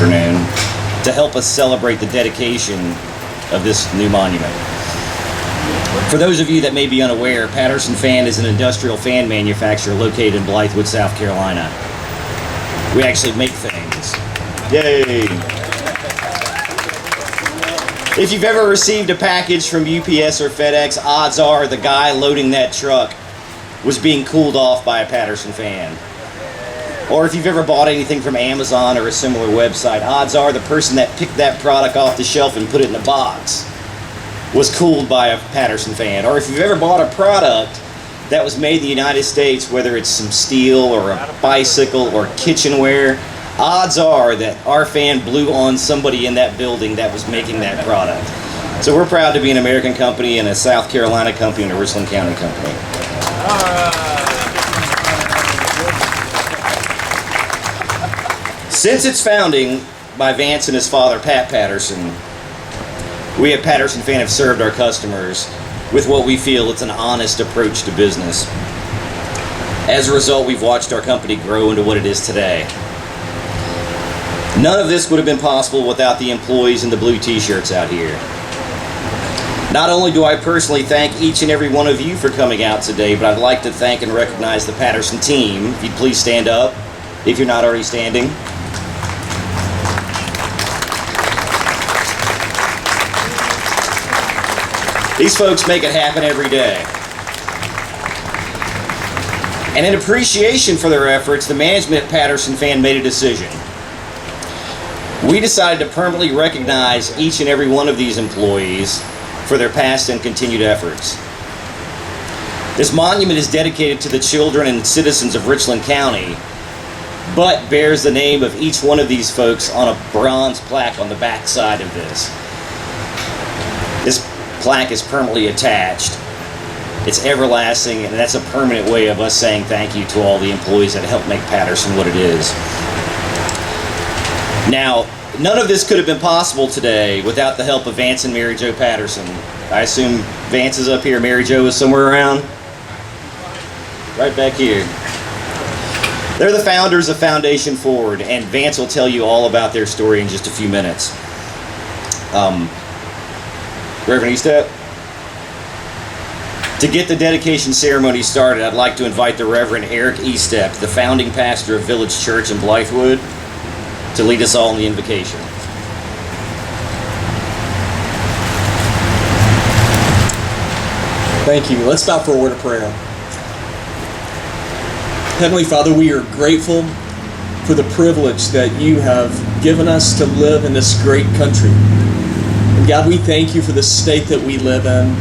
afternoon to help us celebrate the dedication of this new monument. For those of you that may be unaware, Patterson Fan is an industrial fan manufacturer located in Blythewood, South Carolina. We actually make things. Yay! If you've ever received a package from UPS or FedEx, odds are the guy loading that truck was being cooled off by a Patterson Fan. Or if you've ever bought anything from Amazon or a similar website, odds are the person that picked that product off the shelf and put it in a box was cooled by a Patterson Fan. Or if you've ever bought a product that was made in the United States, whether it's some steel or a bicycle or kitchenware, odds are that our fan blew on somebody in that building that was making that product. So we're proud to be an American company and a South Carolina company and a Richland County company. Since its founding by Vance and his father, Pat Patterson, we at Patterson Fan have served our customers with what we feel it's an honest approach to business. As a result, we've watched our company grow into what it is today. None of this would have been possible without the employees in the blue t-shirts out here. Not only do I personally thank each and every one of you for coming out today, but I'd like to thank and recognize the Patterson team. If you'd please stand up, if you're not already standing. These folks make it happen every day. And in appreciation for their efforts, the management at Patterson Fan made a decision. We decided to permanently recognize each and every one of these employees for their past and continued efforts. This monument is dedicated to the children and citizens of Richland County, but bears the name of each one of these folks on a bronze plaque on the back side of this. This plaque is permanently attached. It's everlasting, and that's a permanent way of us saying thank you to all the employees that helped make Patterson what it is. Now, none of this could have been possible today without the help of Vance and Mary Jo Patterson. I assume Vance is up here, Mary Jo is somewhere around? Right back here. They're the founders of Foundation Forward, and Vance will tell you all about their story in just a few minutes. Reverend Estep? To get the dedication ceremony started, I'd like to invite the Reverend Eric Estep, the founding pastor of Village Church in Blythewood, to lead us all in the invocation. Thank you. Let's bow for a word of prayer. Heavenly Father, we are grateful for the privilege that you have given us to live in this great country. And God, we thank you for the state that we live in.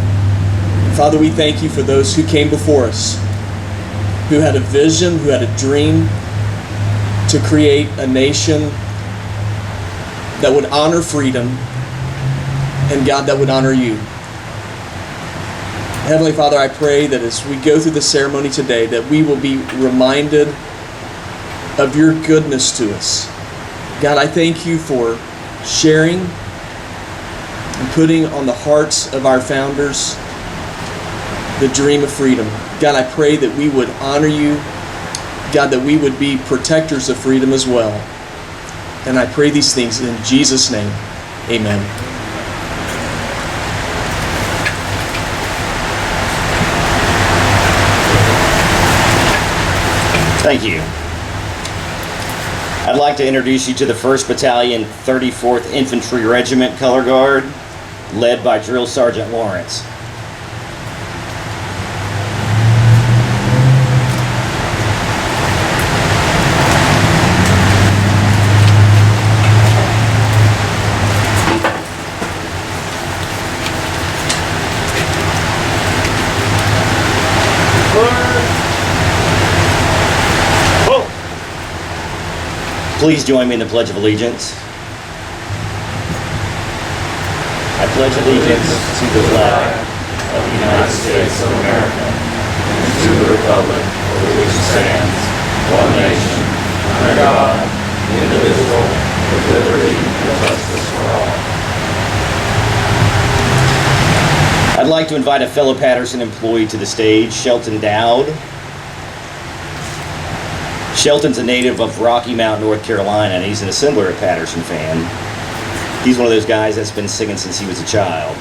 Father, we thank you for those who came before us, who had a vision, who had a dream to create a nation that would honor freedom, and God, that would honor you. Heavenly Father, I pray that as we go through the ceremony today, that we will be reminded of your goodness to us. God, I thank you for sharing and putting on the hearts of our founders the dream of freedom. God, I pray that we would honor you. God, that we would be protectors of freedom as well. And I pray these things in Jesus' name. Amen. Thank you. I'd like to introduce you to the 1st Battalion, 34th Infantry Regiment Color Guard, led by Drill Sergeant Lawrence. Please join me in the Pledge of Allegiance. I pledge allegiance to the flag of the United States of America and to the republic for which it stands, one nation, under God, indivisible, with liberty and justice for all. I'd like to invite a fellow Patterson employee to the stage, Shelton Dowd. Shelton's a native of Rocky Mount, North Carolina, and he's an assembler at Patterson fan. He's one of those guys that's been singing since he was a child.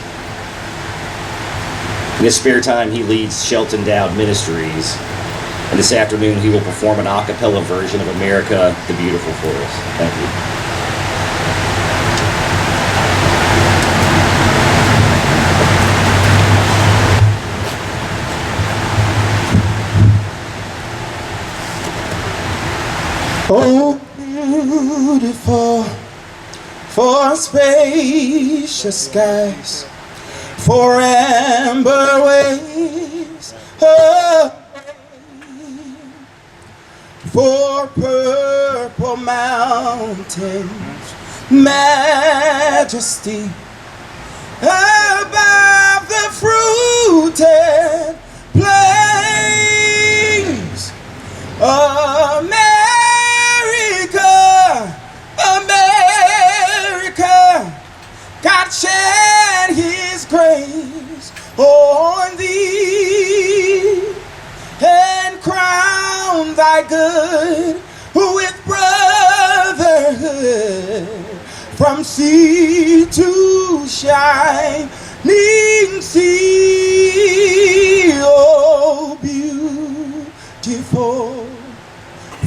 In his spare time, he leads Shelton Dowd Ministries, and this afternoon he will perform an a cappella version of America the Beautiful for us. Thank you. Oh, beautiful, for spacious skies, for amber waves, oh, for purple mountains, majesty above the fruited plains. America, God shed his grace on thee and crown thy good with brotherhood from sea to shining sea. Oh, beautiful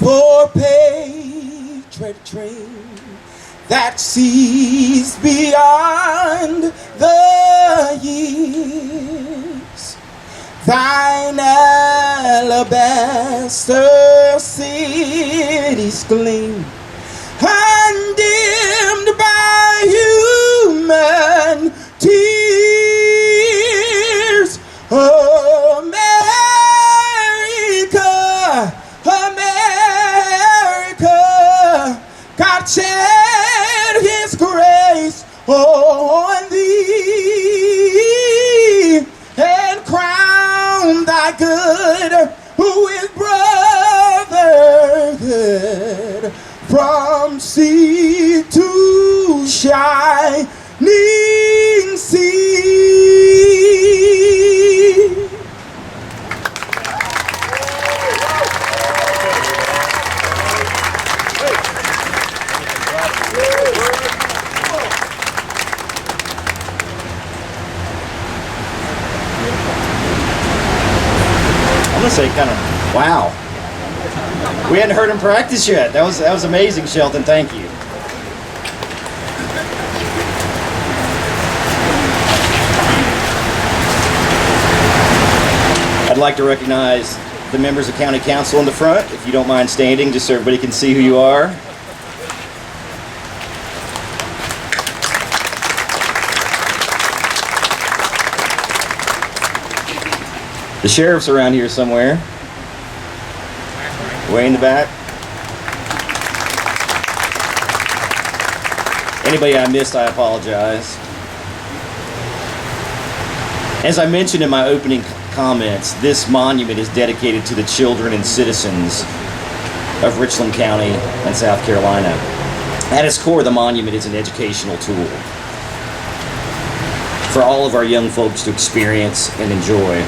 for patriot train that sees beyond the years. Thine alabaster cities gleam, undimmed by human tears. America, God shed his grace on thee and crown thy good with brotherhood from sea to shining sea. I'm gonna say kind of, wow. We hadn't heard him practice yet. That was amazing, Shelton. Thank you. I'd like to recognize the members of County Council in the front, if you don't mind standing, just so everybody can see who you are. The sheriff's around here somewhere. Way in the back. Anybody I missed, I apologize. As I mentioned in my opening comments, this monument is dedicated to the children and citizens of Richland County and South Carolina. At its core, the monument is an educational tool for all of our young folks to experience and enjoy.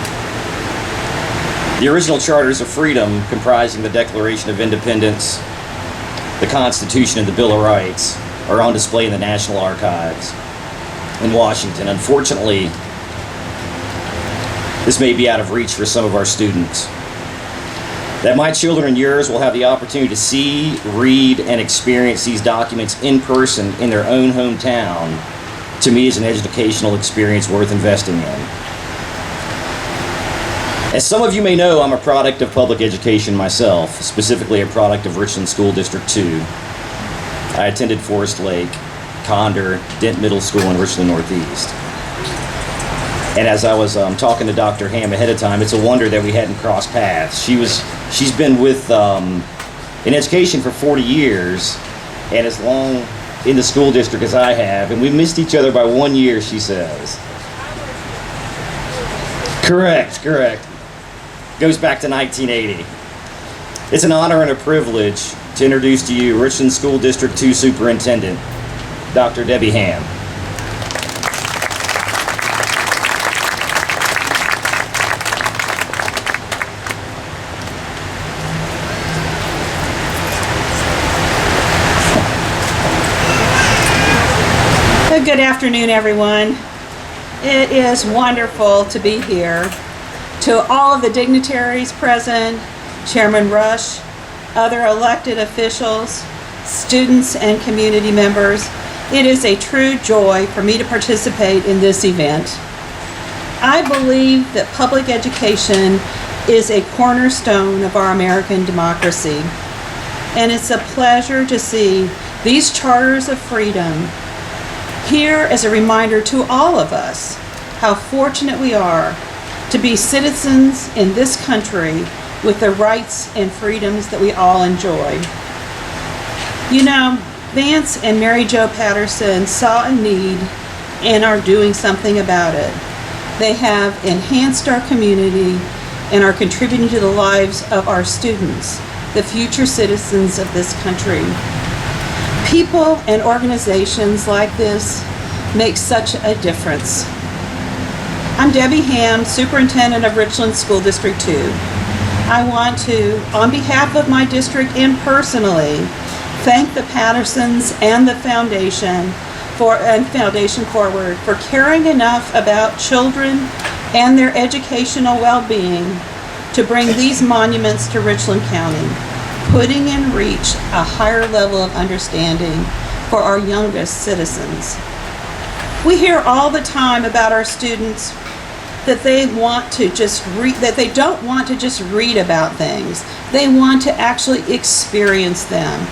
The original Charters of Freedom, comprising the Declaration of Independence, the Constitution, and the Bill of Rights, are on display in the National Archives in Washington. Unfortunately, this may be out of reach for some of our students. That my children and yours will have the opportunity to see, read, and experience these documents in person in their own hometown, to me, is an educational experience worth investing in. As some of you may know, I'm a product of public education myself, specifically a product of Richland School District 2. I attended Forest Lake, Condor, Dent Middle School, and Richland Northeast. And as I was talking to Dr. Ham ahead of time, it's a wonder that we hadn't crossed paths. She's been with in education for 40 years, and as long in the school district as I have, and we missed each other by 1 year, she says. Correct. Goes back to 1980. It's an honor and a privilege to introduce to you Richland School District 2 Superintendent, Dr. Debbie Ham. Good afternoon, everyone. It is wonderful to be here. To all of the dignitaries present, Chairman Rush, other elected officials, students, and community members, it is a true joy for me to participate in this event. I believe that public education is a cornerstone of our American democracy, and it's a pleasure to see these charters of freedom here as a reminder to all of us how fortunate we are to be citizens in this country with the rights and freedoms that we all enjoy. You know, Vance and Mary Jo Patterson saw a need and are doing something about it. They have enhanced our community and are contributing to the lives of our students, the future citizens of this country. People and organizations like this make such a difference. I'm Debbie Ham, Superintendent of Richland School District 2. I want to, on behalf of my district and personally, thank the Pattersons and the Foundation Forward for caring enough about children and their educational well-being to bring these monuments to Richland County, putting in reach a higher level of understanding for our youngest citizens. We hear all the time about our students that they don't want to just read about things. They want to actually experience them.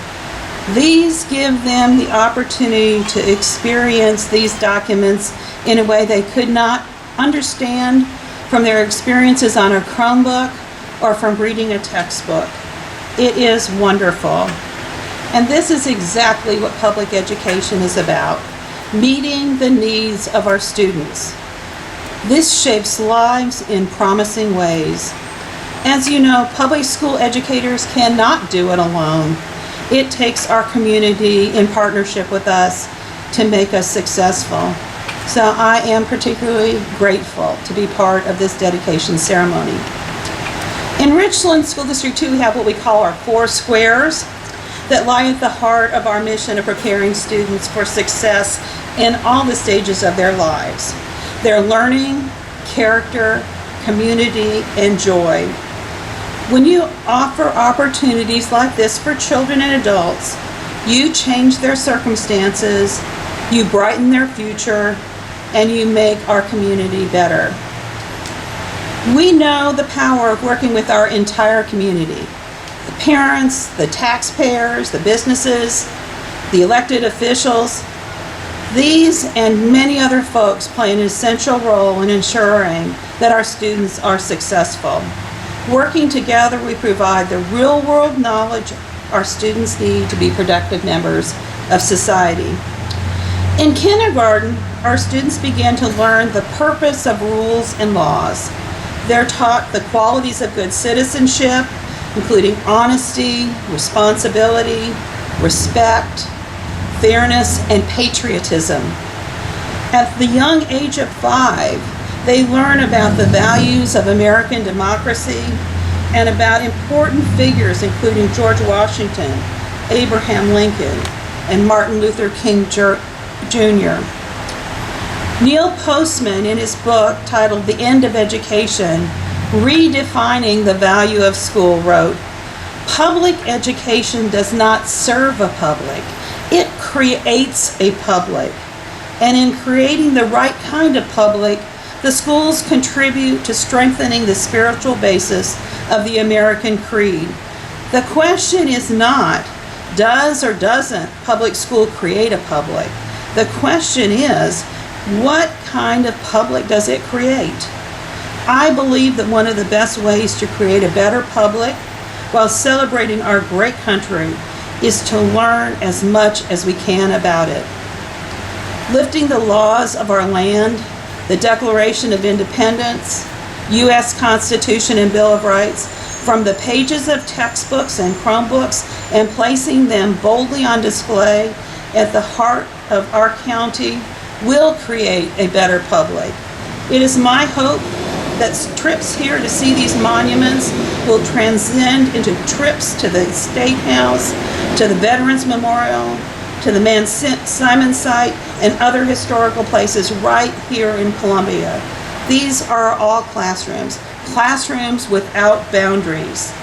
These give them the opportunity to experience these documents in a way they could not understand from their experiences on a Chromebook or from reading a textbook. It is wonderful. And this is exactly what public education is about, meeting the needs of our students. This shapes lives in promising ways. As you know, public school educators cannot do it alone. It takes our community in partnership with us to make us successful. So I am particularly grateful to be part of this dedication ceremony. In Richland School District 2, we have what we call our 4 squares that lie at the heart of our mission of preparing students for success in all the stages of their lives. Their learning, character, community, and joy. When you offer opportunities like this for children and adults, you change their circumstances, you brighten their future, and you make our community better. We know the power of working with our entire community. The parents, the taxpayers, the businesses, the elected officials. These and many other folks play an essential role in ensuring that our students are successful. Working together, we provide the real-world knowledge our students need to be productive members of society. In kindergarten, our students begin to learn the purpose of rules and laws. They're taught the qualities of good citizenship, including honesty, responsibility, respect, fairness, and patriotism. At the young age of 5, they learn about the values of American democracy and about important figures including George Washington, Abraham Lincoln, and Martin Luther King Jr. Neil Postman, in his book titled The End of Education, Redefining the Value of School, wrote, "Public education does not serve a public, it creates a public. And in creating the right kind of public, the schools contribute to strengthening the spiritual basis of the American creed. The question is not, does or doesn't public school create a public? The question is, what kind of public does it create? I believe that one of the best ways to create a better public while celebrating our great country is to learn as much as we can about it. Lifting the laws of our land, the Declaration of Independence, U.S. Constitution and Bill of Rights, from the pages of textbooks and Chromebooks and placing them boldly on display at the heart of our county will create a better public. It is my hope that trips here to see these monuments will transcend into trips to the State House, to the Veterans Memorial, to the Simon site, and other historical places right here in Columbia. These are all classrooms without boundaries.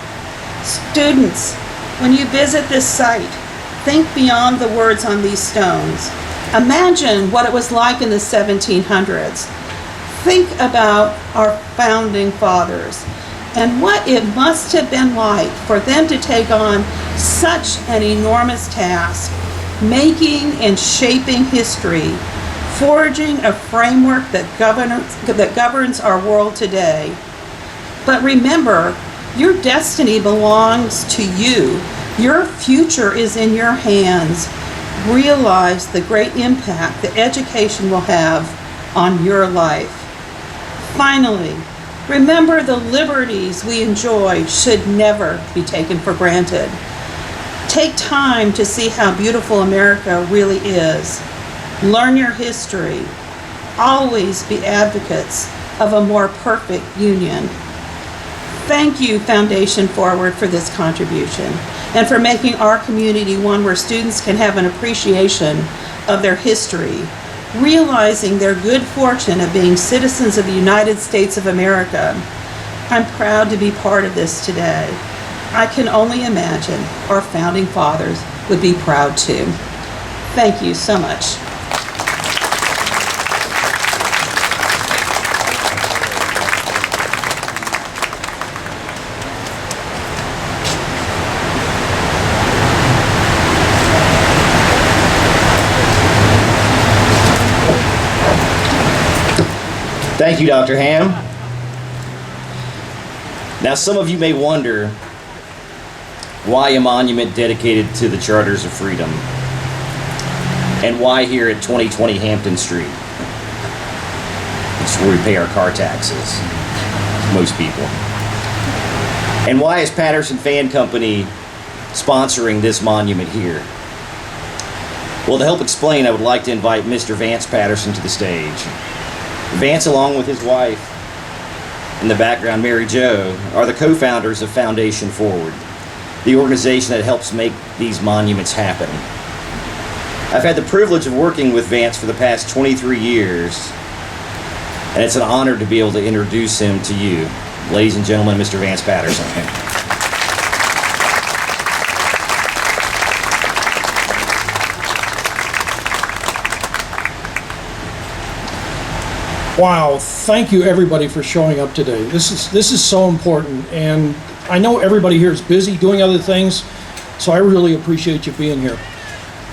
Students, when you visit this site, think beyond the words on these stones. Imagine what it was like in the 1700s. Think about our founding fathers and what it must have been like for them to take on such an enormous task, making and shaping history, forging a framework that governs our world today. But remember, your destiny belongs to you. Your future is in your hands. Realize the great impact that education will have on your life. Finally, remember the liberties we enjoy should never be taken for granted. Take time to see how beautiful America really is. Learn your history. Always be advocates of a more perfect union. Thank you, Foundation Forward, for this contribution and for making our community one where students can have an appreciation of their history, realizing their good fortune of being citizens of the United States of America. I'm proud to be part of this today. I can only imagine our founding fathers would be proud too. Thank you so much. Thank you, Dr. Ham. Now, some of you may wonder why a monument dedicated to the Charters of Freedom, and why here at 2020 Hampton Street. It's where we pay our car taxes, most people. And why is Patterson Fan Company sponsoring this monument here? Well, to help explain, I would like to invite Mr. Vance Patterson to the stage. Vance, along with his wife, in the background, Mary Jo, are the co-founders of Foundation Forward, the organization that helps make these monuments happen. I've had the privilege of working with Vance for the past 23 years, and it's an honor to be able to introduce him to you. Ladies and gentlemen, Mr. Vance Patterson. Wow, thank you everybody for showing up today. This is so important, and I know everybody here is busy doing other things, so I really appreciate you being here.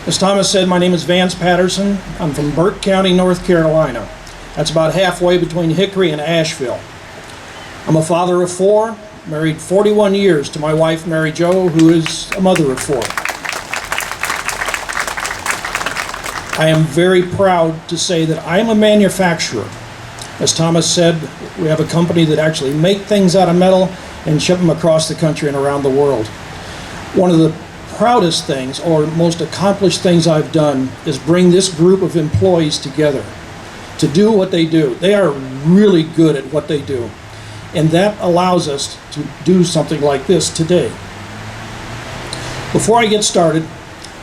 As Thomas said, my name is Vance Patterson. I'm from Burke County, North Carolina. That's about halfway between Hickory and Asheville. I'm a father of 4, married 41 years to my wife Mary Jo, who is a mother of 4. I am very proud to say that I am a manufacturer. As Thomas said, we have a company that actually make things out of metal and ship them across the country and around the world. One of the proudest things, or most accomplished things I've done, is bring this group of employees together to do what they do. They are really good at what they do, and that allows us to do something like this today. Before I get started,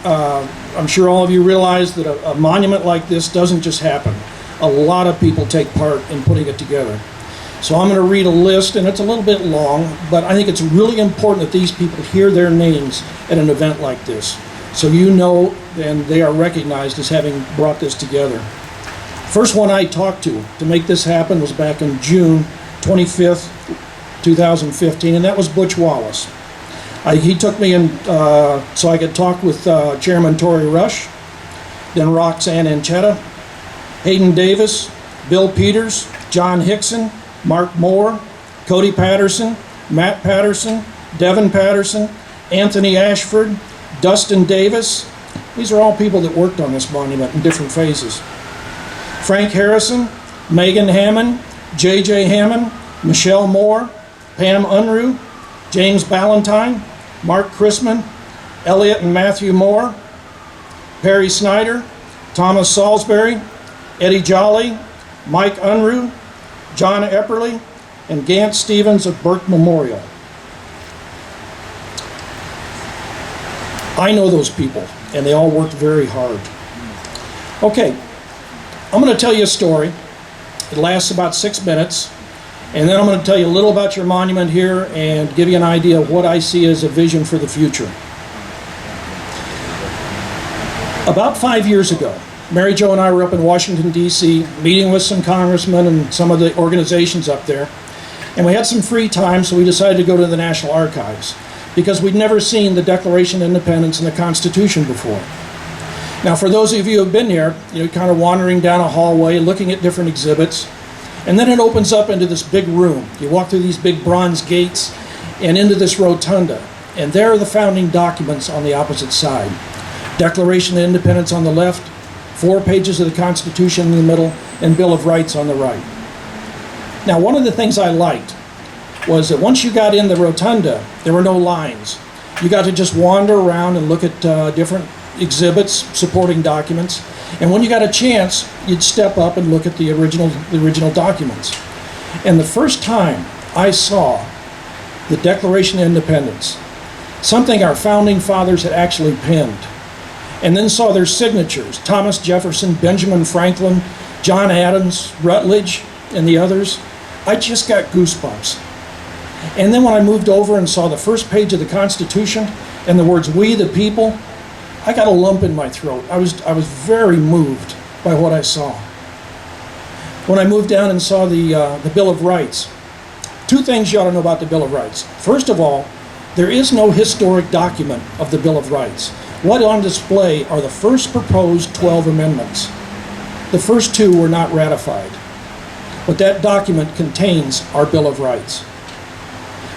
I'm sure all of you realize that a monument like this doesn't just happen. A lot of people take part in putting it together. So I'm going to read a list, and it's a little bit long, but I think it's really important that these people hear their names at an event like this, so you know and they are recognized as having brought this together. First one I talked to make this happen was back in June 25th, 2015, and that was Butch Wallace. He took me in so I could talk with Chairman Tory Rush, then Roxanne Anchetta, Hayden Davis, Bill Peters, John Hickson, Mark Moore, Cody Patterson, Matt Patterson, Devin Patterson, Anthony Ashford, Dustin Davis. These are all people that worked on this monument in different phases. Frank Harrison, Megan Hammond, J.J. Hammond, Michelle Moore, Pam Unruh, James Ballantyne, Mark Chrisman, Elliot and Matthew Moore, Perry Snyder, Thomas Salisbury, Eddie Jolly, Mike Unruh, John Epperly, and Gant Stevens of Burke Memorial. I know those people, and they all worked very hard. Okay, I'm going to tell you a story. It lasts about 6 minutes, and then I'm going to tell you a little about your monument here and give you an idea of what I see as a vision for the future. About 5 years ago, Mary Jo and I were up in Washington, D.C., meeting with some congressmen and some of the organizations up there, and we had some free time, so we decided to go to the National Archives because we'd never seen the Declaration of Independence and the Constitution before. Now, for those of you who have been here, kind of wandering down a hallway, looking at different exhibits, and then it opens up into this big room. You walk through these big bronze gates and into this rotunda, and there are the founding documents on the opposite side. Declaration of Independence on the left, 4 pages of the Constitution in the middle, and Bill of Rights on the right. Now, one of the things I liked was that once you got in the rotunda, there were no lines. You got to just wander around and look at different exhibits, supporting documents, and when you got a chance, you'd step up and look at the original documents. And the first time I saw the Declaration of Independence, something our founding fathers had actually penned, and then saw their signatures, Thomas Jefferson, Benjamin Franklin, John Adams, Rutledge, and the others, I just got goosebumps. And then when I moved over and saw the first page of the Constitution and the words, "We the people," I got a lump in my throat. I was very moved by what I saw. When I moved down and saw the Bill of Rights, 2 things you ought to know about the Bill of Rights. First of all, there is no historic document of the Bill of Rights. What on display are the first proposed 12 amendments. The first 2 were not ratified, but that document contains our Bill of Rights.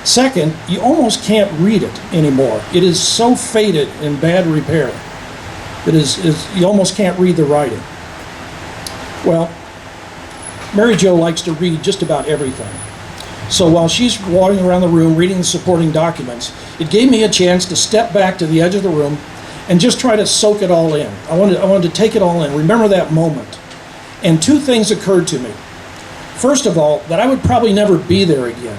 Second, you almost can't read it anymore. It is so faded in bad repair. You almost can't read the writing. Well, Mary Jo likes to read just about everything. So while she's walking around the room reading the supporting documents, it gave me a chance to step back to the edge of the room and just try to soak it all in. I wanted to take it all in, remember that moment. And 2 things occurred to me. First of all, that I would probably never be there again,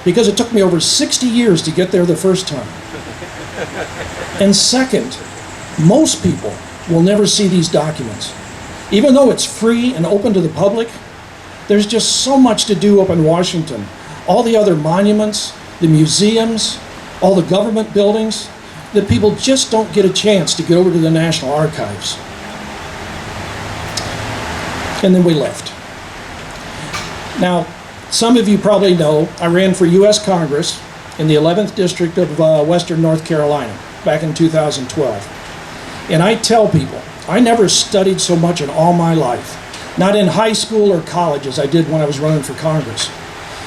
because it took me over 60 years to get there the first time. And second, most people will never see these documents. Even though it's free and open to the public, there's just so much to do up in Washington. All the other monuments, the museums, all the government buildings, that people just don't get a chance to get over to the National Archives. And then we left. Now, some of you probably know I ran for U.S. Congress in the 11th District of Western North Carolina back in 2012. And I tell people, I never studied so much in all my life, not in high school or college as I did when I was running for Congress.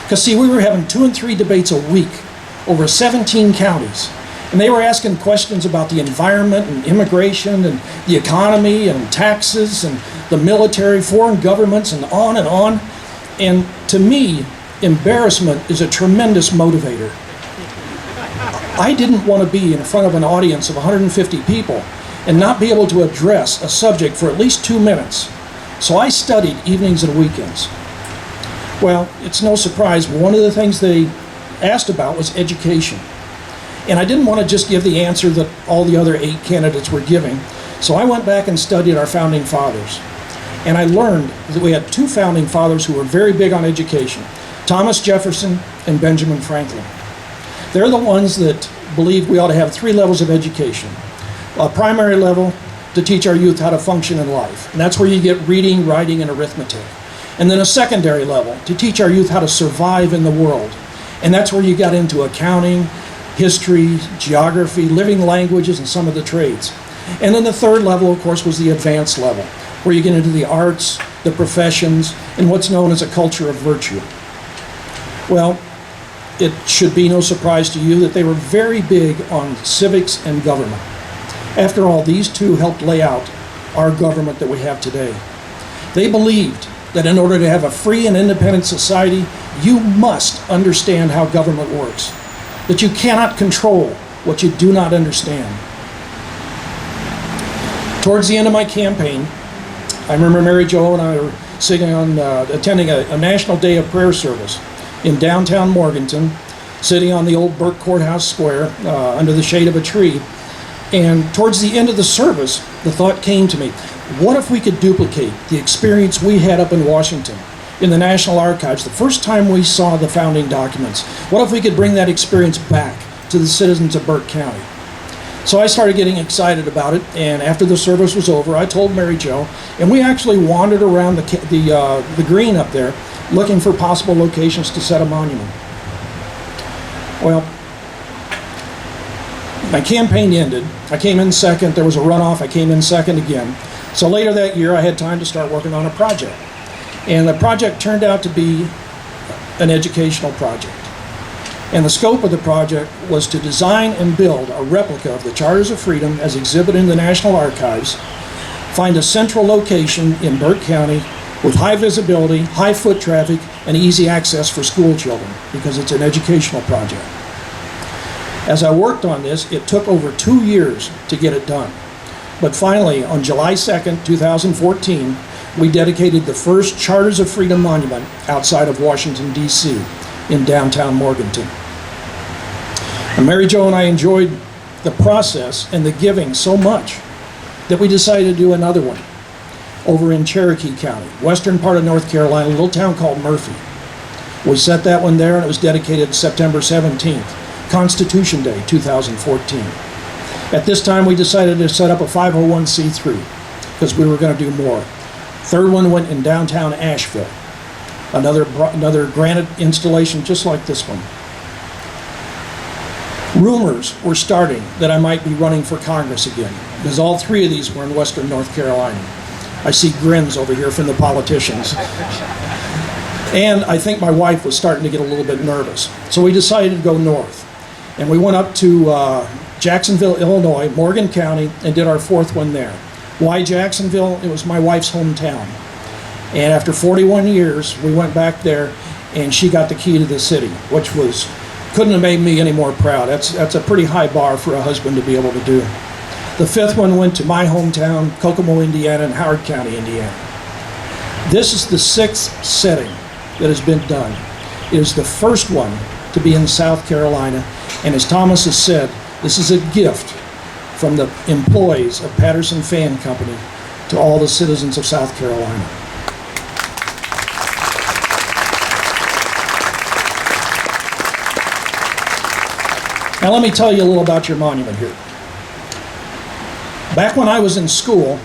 Because see, we were having 2 and 3 debates a week over 17 counties. And they were asking questions about the environment and immigration and the economy and taxes and the military, foreign governments, and on and on. And to me, embarrassment is a tremendous motivator. I didn't want to be in front of an audience of 150 people and not be able to address a subject for at least 2 minutes. So I studied evenings and weekends. Well, it's no surprise, one of the things they asked about was education. And I didn't want to just give the answer that all the other 8 candidates were giving. So I went back and studied our founding fathers. And I learned that we had 2 founding fathers who were very big on education, Thomas Jefferson and Benjamin Franklin. They're the ones that believed we ought to have 3 levels of education. A primary level to teach our youth how to function in life. And that's where you get reading, writing, and arithmetic. And then a secondary level to teach our youth how to survive in the world. And that's where you got into accounting, history, geography, living languages, and some of the trades. And then the 3rd level, of course, was the advanced level, where you get into the arts, the professions, and what's known as a culture of virtue. Well, it should be no surprise to you that they were very big on civics and government. After all, these 2 helped lay out our government that we have today. They believed that in order to have a free and independent society, you must understand how government works, that you cannot control what you do not understand. Towards the end of my campaign, I remember Mary Jo and I were attending a National Day of Prayer service in downtown Morganton, sitting on the old Burke Courthouse Square under the shade of a tree. And towards the end of the service, the thought came to me, what if we could duplicate the experience we had up in Washington in the National Archives the first time we saw the founding documents? What if we could bring that experience back to the citizens of Burke County? So I started getting excited about it, and after the service was over, I told Mary Jo, and we actually wandered around the green up there looking for possible locations to set a monument. Well, my campaign ended. I came in second. There was a runoff. I came in second again. So later that year, I had time to start working on a project. And the project turned out to be an educational project. And the scope of the project was to design and build a replica of the Charters of Freedom as exhibited in the National Archives, find a central location in Burke County with high visibility, high foot traffic, and easy access for school children, because it's an educational project. As I worked on this, it took over 2 years to get it done. But finally, on July 2nd, 2014, we dedicated the first Charters of Freedom monument outside of Washington, D.C., in downtown Morganton. And Mary Jo and I enjoyed the process and the giving so much that we decided to do another one over in Cherokee County, western part of North Carolina, a little town called Murphy. We set that one there, and it was dedicated September 17th, Constitution Day 2014. At this time, we decided to set up a 501c3 because we were going to do more. Third one went in downtown Asheville, another granite installation just like this one. Rumors were starting that I might be running for Congress again, because all three of these were in western North Carolina. I see grins over here from the politicians. And I think my wife was starting to get a little bit nervous. So we decided to go north. And we went up to Jacksonville, Illinois, Morgan County, and did our fourth one there. Why Jacksonville? It was my wife's hometown. And after 41 years, we went back there, and she got the key to the city, which couldn't have made me any more proud. That's a pretty high bar for a husband to be able to do. The fifth one went to my hometown, Kokomo, Indiana, and Howard County, Indiana. This is the sixth setting that has been done. It is the first one to be in South Carolina, and as Thomas has said, this is a gift from the employees of Patterson Fan Company to all the citizens of South Carolina. Now let me tell you a little about your monument here. Back when I was in school,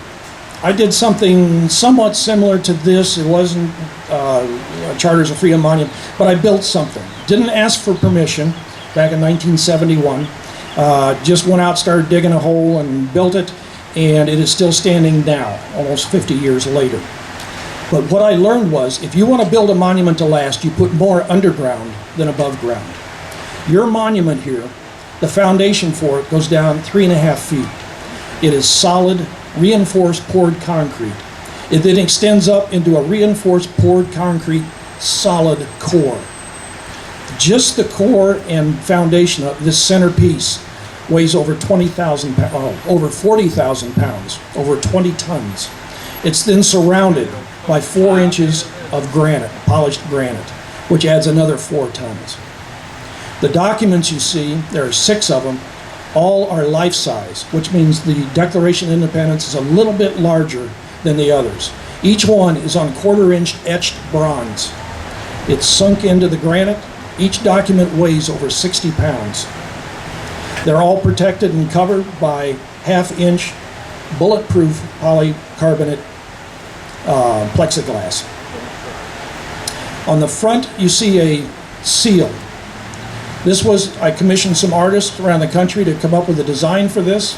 I did something somewhat similar to this. It wasn't a Charters of Freedom monument, but I built something. Didn't ask for permission back in 1971. Just went out, started digging a hole and built it, and it is still standing now, almost 50 years later. But what I learned was, if you want to build a monument to last, you put more underground than above ground. Your monument here, the foundation for it goes down 3.5 feet. It is solid, reinforced poured concrete. It then extends up into a reinforced poured concrete solid core. Just the core and foundation of this centerpiece weighs over 20,000 pounds, over 40,000 pounds, over 20 tons. It's then surrounded by 4 inches of granite, polished granite, which adds another 4 tons. The documents you see, there are 6 of them, all are life-size, which means the Declaration of Independence is a little bit larger than the others. Each one is on 1/4-inch etched bronze. It's sunk into the granite. Each document weighs over 60 pounds. They're all protected and covered by 1/2-inch bulletproof polycarbonate plexiglass. On the front, you see a seal. I commissioned some artists around the country to come up with a design for this.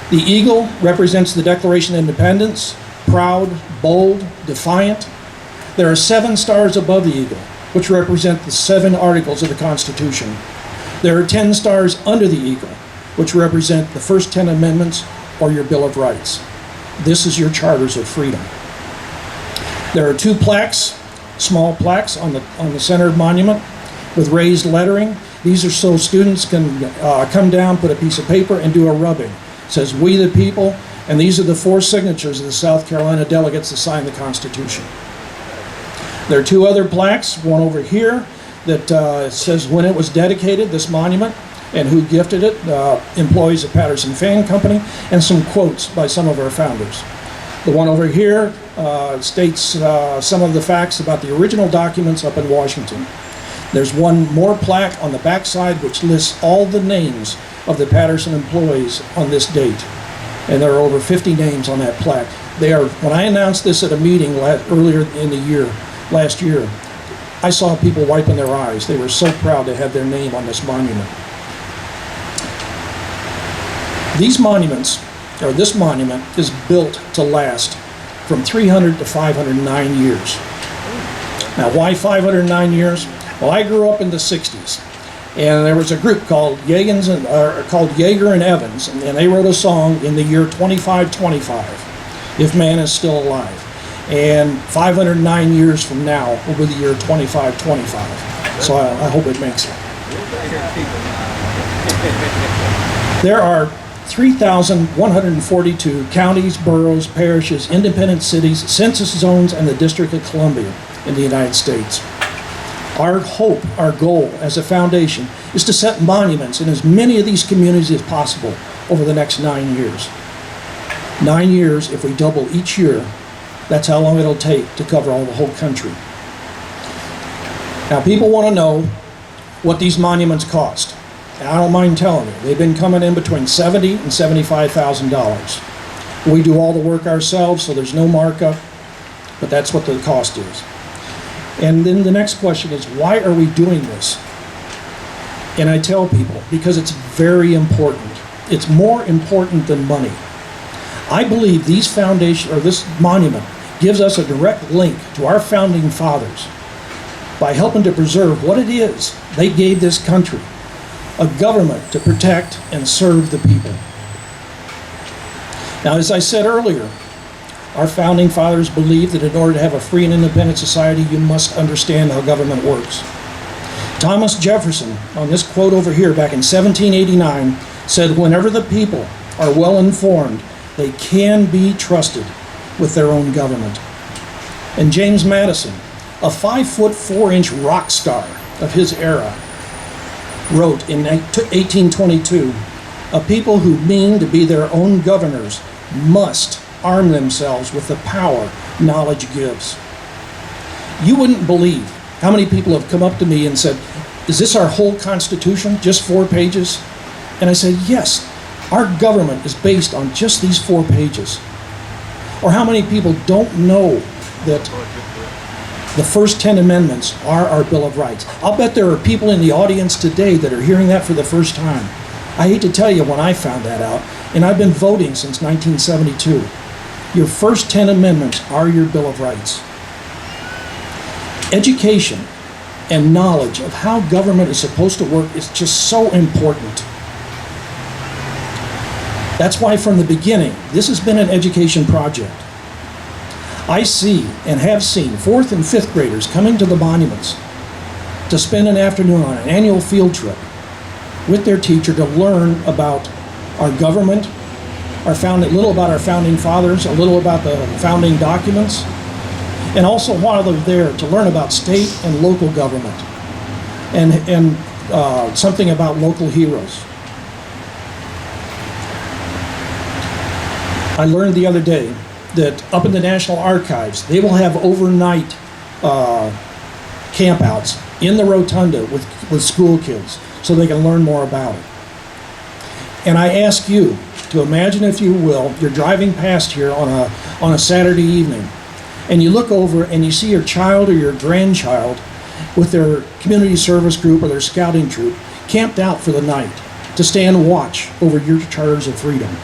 The eagle represents the Declaration of Independence, proud, bold, defiant. There are 7 stars above the eagle, which represent the 7 articles of the Constitution. There are 10 stars under the eagle, which represent the first 10 amendments or your Bill of Rights. This is your Charters of Freedom. There are 2 plaques, small plaques on the center monument with raised lettering. These are so students can come down, put a piece of paper, and do a rubbing. It says, "We the people," and these are the 4 signatures of the South Carolina delegates that signed the Constitution. There are 2 other plaques, one over here that says when it was dedicated, this monument, and who gifted it, employees of Patterson Fan Company, and some quotes by some of our founders. The one over here states some of the facts about the original documents up in Washington. There's one more plaque on the backside which lists all the names of the Patterson employees on this date. And there are over 50 names on that plaque. They are, when I announced this at a meeting earlier in the year, last year, I saw people wiping their eyes. They were so proud to have their name on this monument. These monuments, or this monument, is built to last from 300 to 509 years. Now, why 509 years? Well, I grew up in the 60s, and there was a group called Yeager and Evans, and they wrote a song in the year 2525, If Man Is Still Alive. And 509 years from now will be the year 2525. So I hope it makes it. There are 3,142 counties, boroughs, parishes, independent cities, census zones, and the District of Columbia in the United States. Our hope, our goal as a foundation is to set monuments in as many of these communities as possible over the next 9 years. 9 years, if we double each year, that's how long it'll take to cover all the whole country. Now, people want to know what these monuments cost. And I don't mind telling you, they've been coming in between $70,000 and $75,000. We do all the work ourselves, so there's no markup, but that's what the cost is. And then the next question is, why are we doing this? And I tell people, because it's very important. It's more important than money. I believe these foundation, or this monument, gives us a direct link to our founding fathers by helping to preserve what it is they gave this country, a government to protect and serve the people. Now, as I said earlier, our founding fathers believed that in order to have a free and independent society, you must understand how government works. Thomas Jefferson, on this quote over here back in 1789, said, "Whenever the people are well informed, they can be trusted with their own government." And James Madison, a 5'4" rock star of his era, wrote in 1822, "A people who mean to be their own governors must arm themselves with the power knowledge gives." You wouldn't believe how many people have come up to me and said, "Is this our whole Constitution, just 4 pages?" And I said, yes, our government is based on just these 4 pages. Or how many people don't know that the first 10 amendments are our Bill of Rights? I'll bet there are people in the audience today that are hearing that for the first time. I hate to tell you when I found that out, and I've been voting since 1972. Your first 10 amendments are your Bill of Rights. Education and knowledge of how government is supposed to work is just so important. That's why from the beginning, this has been an education project. I see and have seen 4th and 5th graders coming to the monuments to spend an afternoon on an annual field trip with their teacher to learn about our government, a little about our founding fathers, a little about the founding documents, and also while they're there to learn about state and local government and something about local heroes. I learned the other day that up in the National Archives, they will have overnight campouts in the rotunda with school kids so they can learn more about it. And I ask you to imagine, if you will, you're driving past here on a Saturday evening, and you look over and you see your child or your grandchild with their community service group or their scouting troop camped out for the night to stand watch over your charters of freedom.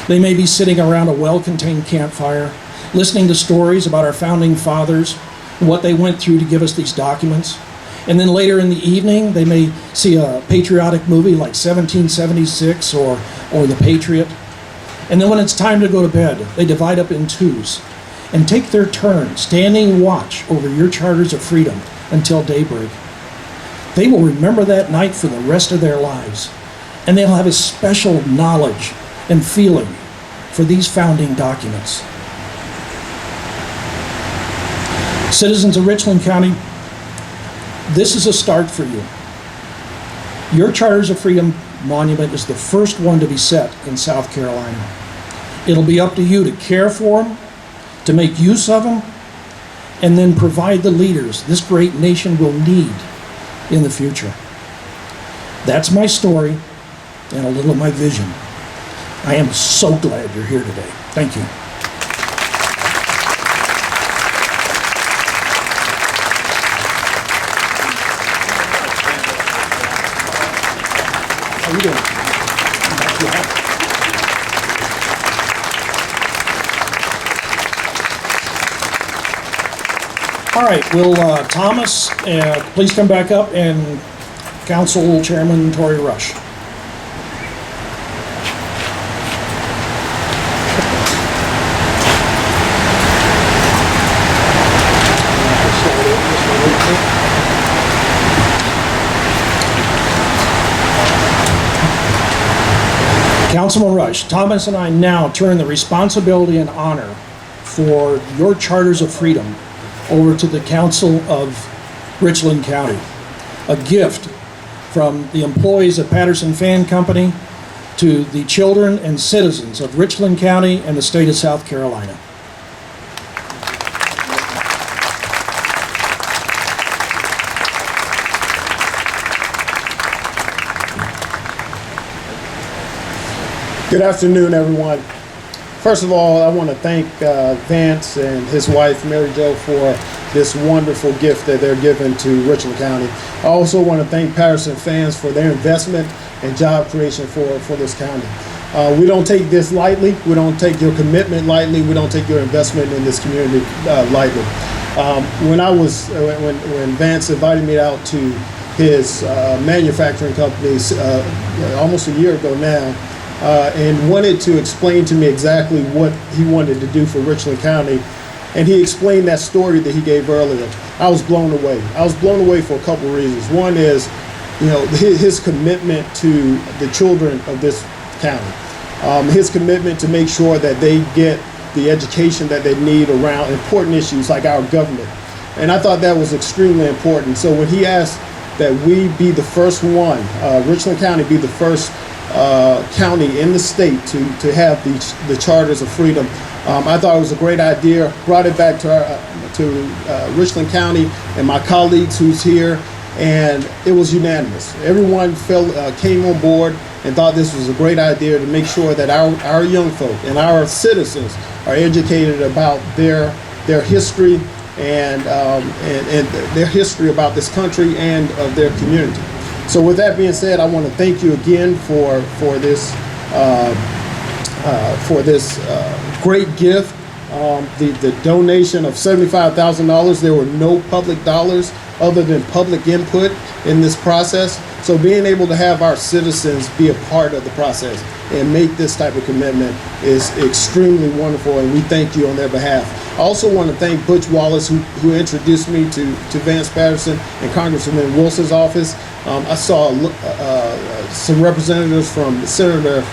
They may be sitting around a well-contained campfire, listening to stories about our founding fathers, what they went through to give us these documents. And then later in the evening, they may see a patriotic movie like 1776 or The Patriot. And then when it's time to go to bed, they divide up in twos and take their turn standing watch over your charters of freedom until daybreak. They will remember that night for the rest of their lives, and they'll have a special knowledge and feeling for these founding documents. Citizens of Richland County, this is a start for you. Your Charters of Freedom monument is the first one to be set in South Carolina. It'll be up to you to care for them, to make use of them, and then provide the leaders this great nation will need in the future. That's my story and a little of my vision. I am so glad you're here today. Thank you. How you doing? All right, will Thomas please come back up, and Council Chairman Tory Rush. Councilman Rush, Thomas and I now turn the responsibility and honor for your charters of freedom over to the Council of Richland County. A gift from the employees of Patterson Fan Company to the children and citizens of Richland County and the state of South Carolina. Good afternoon, everyone. First of all, I want to thank Vance and his wife, Mary Jo, for this wonderful gift that they're giving to Richland County. I also want to thank Patterson fans for their investment and job creation for this county. We don't take this lightly. We don't take your commitment lightly. We don't take your investment in this community lightly. When Vance invited me out to his manufacturing company almost a year ago now, and wanted to explain to me exactly what he wanted to do for Richland County. And he explained that story that he gave earlier. I was blown away. I was blown away for a couple of reasons. One is, his commitment to the children of this county. His commitment to make sure that they get the education that they need around important issues like our government. And I thought that was extremely important. So when he asked that we be the first one, Richland County be the first county in the state to have the charters of freedom. I thought it was a great idea. Brought it back to Richland County and my colleagues who's here, and it was unanimous. Everyone came on board and thought this was a great idea to make sure that our young folk and our citizens are educated about their history and their history about this country and of their community. So with that being said, I want to thank you again for this great gift. The donation of $75,000. There were no public dollars other than public input in this process. So being able to have our citizens be a part of the process and make this type of commitment is extremely wonderful, and we thank you on their behalf. I also want to thank Butch Wallace, who introduced me to Vance Patterson and Congressman Wilson's office. I saw some representatives from Senator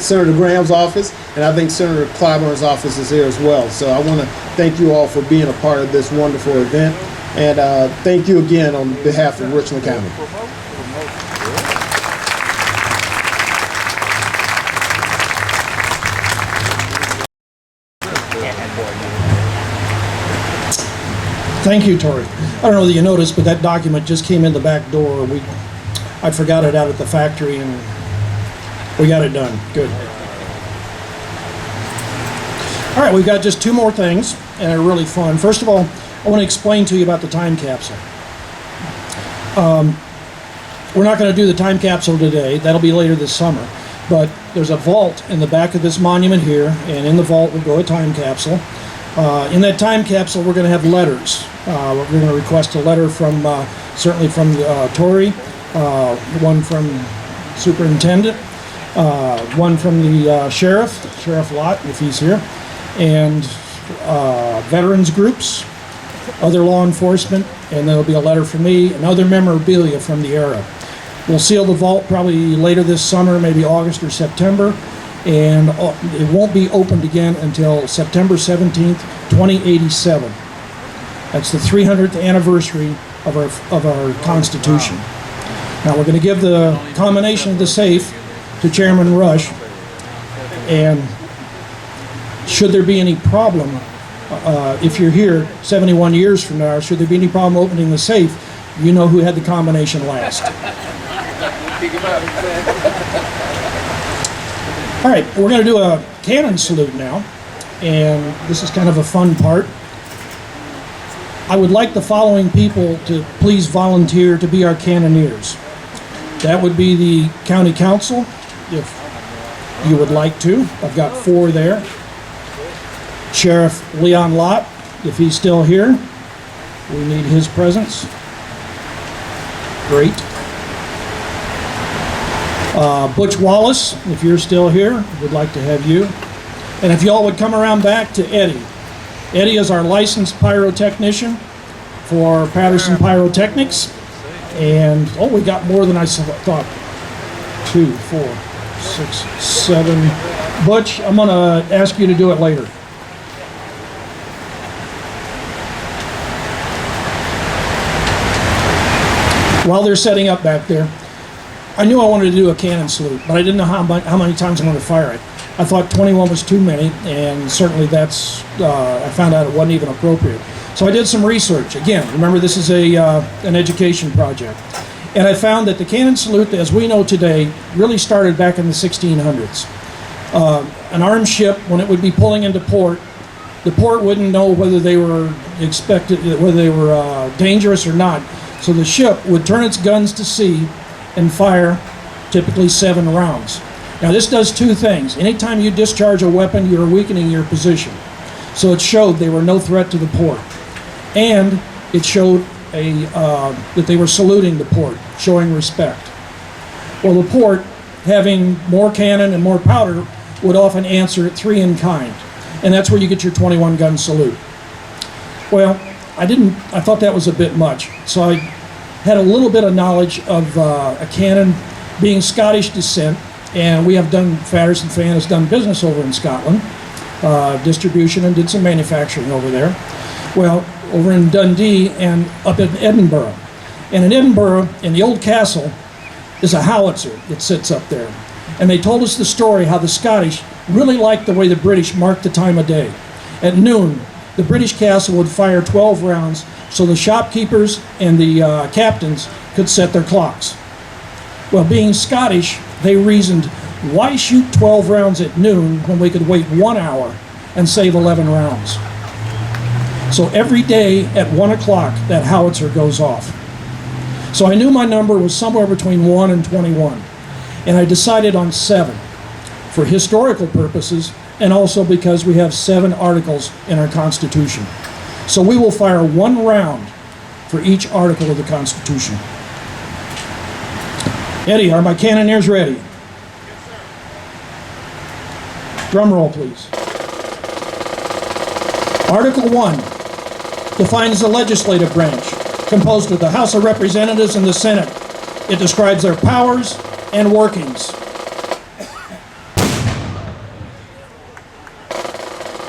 Senator Graham's office, and I think Senator Clyburn's office is here as well. So I want to thank you all for being a part of this wonderful event, and thank you again on behalf of Richland County. Thank you, Tory. I don't know that you noticed, but that document just came in the back door. I forgot it out at the factory, and we got it done. Good. All right, we've got just two more things, and they're really fun. First of all, I want to explain to you about the time capsule. We're not going to do the time capsule today. That'll be later this summer. But there's a vault in the back of this monument here, and in the vault will go a time capsule. In that time capsule, we're going to have letters. We're going to request a letter from, certainly from Tory, one from Superintendent, one from the Sheriff Lott, if he's here, and veterans groups, other law enforcement, and there'll be a letter from me and other memorabilia from the era. We'll seal the vault probably later this summer, maybe August or September, and it won't be opened again until September 17th, 2087. That's the 300th anniversary of our Constitution. Now we're going to give the combination of the safe to Chairman Rush, and should there be any problem, if you're here 71 years from now, should there be any problem opening the safe, you know who had the combination last. All right, we're going to do a cannon salute now, and this is kind of a fun part. I would like the following people to please volunteer to be our cannoneers. That would be the county council, if you would like to. I've got 4 there. Sheriff Leon Lott, if he's still here. We need his presence. Great. Butch Wallace, if you're still here, would like to have you. And if y'all would come around back to Eddie. Eddie is our licensed pyrotechnician for Patterson Pyrotechnics. And, oh, we got more than I thought. 2, 4, 6, 7. Butch, I'm going to ask you to do it later. While they're setting up back there, I knew I wanted to do a cannon salute, but I didn't know how many times I'm going to fire it. I thought 21 was too many, and certainly that's, I found out it wasn't even appropriate. So I did some research. Again, remember this is an education project. And I found that the cannon salute, as we know today, really started back in the 1600s. An armed ship, when it would be pulling into port, the port wouldn't know whether they were dangerous or not. So the ship would turn its guns to sea and fire typically 7 rounds. Now this does 2 things. Anytime you discharge a weapon, you're weakening your position. So it showed they were no threat to the port. And it showed that they were saluting the port, showing respect. Well, the port, having more cannon and more powder, would often answer at 3 in kind. And that's where you get your 21 gun salute. Well, I thought that was a bit much. So I had a little bit of knowledge of a cannon being Scottish descent, and Patterson Fan has done business over in Scotland, distribution, and did some manufacturing over there. Well, over in Dundee and up in Edinburgh. And in Edinburgh, in the old castle, is a howitzer that sits up there. And they told us the story how the Scottish really liked the way the British marked the time of day. At noon, the British castle would fire 12 rounds so the shopkeepers and the captains could set their clocks. Well, being Scottish, they reasoned, why shoot 12 rounds at noon when we could wait 1 hour and save 11 rounds? So every day at 1 o'clock, that howitzer goes off. So I knew my number was somewhere between 1 and 21. And I decided on 7 for historical purposes, and also because we have 7 articles in our Constitution. So we will fire 1 round for each article of the Constitution. Eddie, are my cannoneers ready? Yes, sir. Drum roll, please. Article 1 defines the legislative branch, composed of the House of Representatives and the Senate. It describes their powers and workings.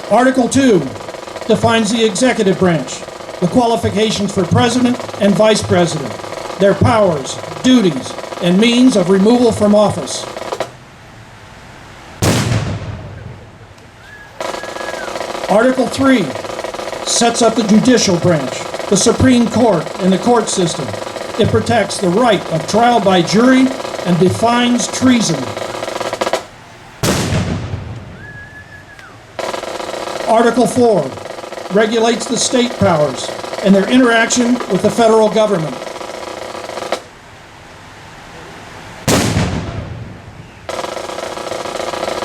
Article 2 defines the executive branch, the qualifications for president and vice president, their powers, duties, and means of removal from office. Article 3 sets up the judicial branch, the Supreme Court, and the court system. It protects the right of trial by jury and defines treason. Article 4 regulates the state powers and their interaction with the federal government.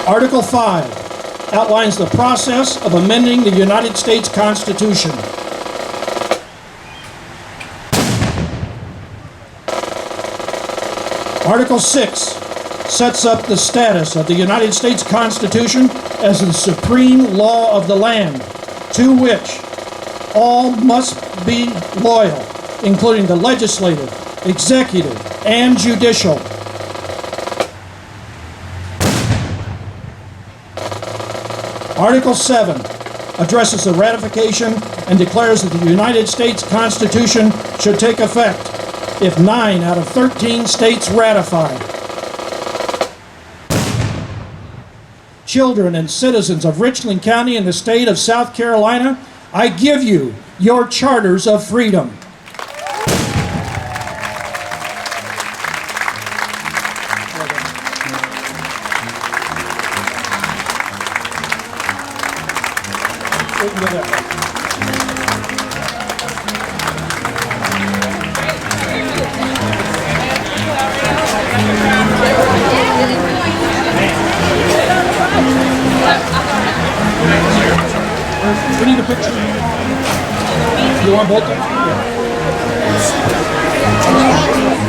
Article 5 outlines the process of amending the United States Constitution. Article 6 sets up the status of the United States Constitution as the supreme law of the land, to which all must be loyal, including the legislative, executive, and judicial. Article 7 addresses the ratification and declares that the United States Constitution should take effect. if 9 out of 13 states ratify. Children and citizens of Richland County and the state of South Carolina, I give you your charters of freedom. We need a picture. You want both? Yeah.